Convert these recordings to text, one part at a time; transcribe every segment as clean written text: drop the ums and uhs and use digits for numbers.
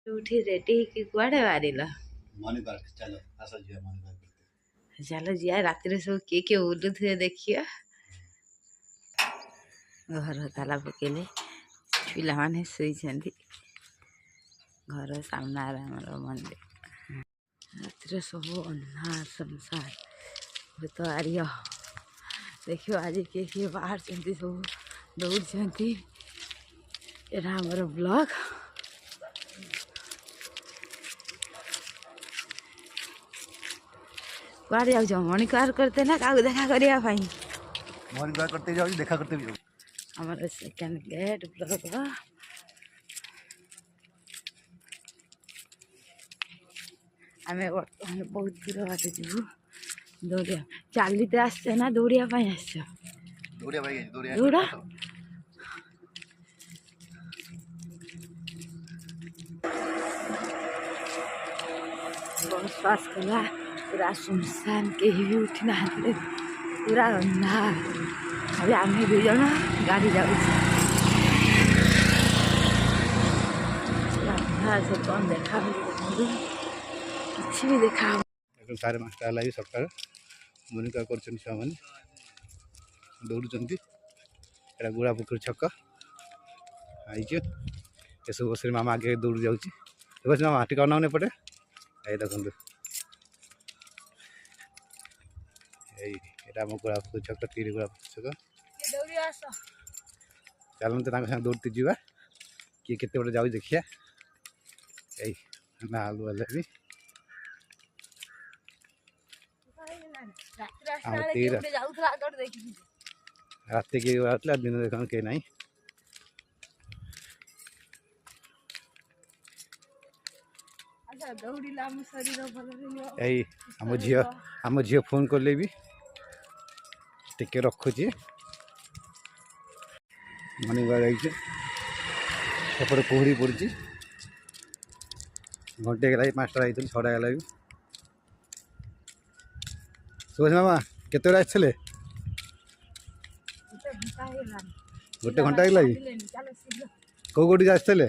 उठी रेडी कि कुआड़े बाहरिल morning park चलो आस जिया मॉर्निंग पार्क चलो जिया रातिर सब किए बुलुथे देखिए घर ताला पकेले पिला माने शोइछन्ति घर सामना आमर मंदिर रातिर सब अन्हार संसार तो आर्य देखियो आज किए बाहर सब दौड़ एरा हमर ब्लॉग कुआड़े जाऊ मॉर्निंग वॉक करते ना क्या देखा करिया मॉर्निंग वॉक करते जाओ देखा करते भी जाओ हमारा सेकंड गेट ब्लॉग आम बर्तमान बहुत दूर बाटे जीवु दौड़िया चलते आसचे ना दौड़िया आस दौड़ बस पास कला पूरा सुनसान कहीं भी उठी ना पूरा अंधार अभी आम दु जन गाड़ी जाऊँ अंधार से कौन देखा कि भी देखा 5:30 लगी सका मॉर्निंग वॉक कर छुआ मैंने दौड़ गुड़ा पुखरी छक आई सब बस मामा आगे दौड़ जाऊँगी मामा टी अनाउने पटे ये देखो यहाँ आम गुड़ा पुखरी छक टी गुड़ा पुखरी छक चलते साथ दौड़ती जावा किए केते बड़े जाऊ देखिया आलू वाले भी रात के दिन देखा कहीं ना आम झी फोन कले भी टिके रखुची मॉर्निंग वॉक सेपटे कुहड़ी पड़ी घंटे गला 5टा आई 6टा गला भी सुभाष मामा केते आसले गोटे घंटा गला कौ गोटी आसते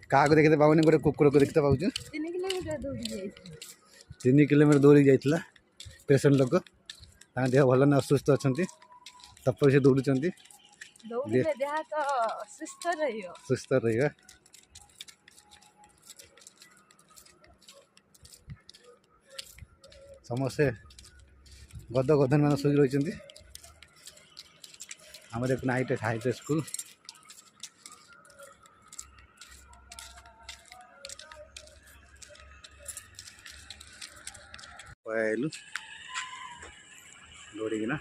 क्या देखते पाऊनी गोटे कुकुर को देखते पाऊँ 3 किलोमीटर दौड़ी जाइए पेसेंट लोक देह भल ना असुस्थ अच्छा तप से दौड़ सुस्थ रहा समस्ते गद गधन मान शोक रही आम देख नाइट हाइट स्कूल पलु दौड़ीना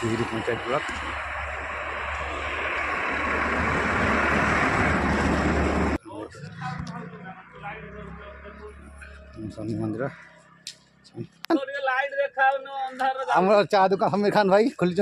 टिहरी पंचायत ब्लॉक शनि मंदिर आम चा दुकान समीर खान भाई खोली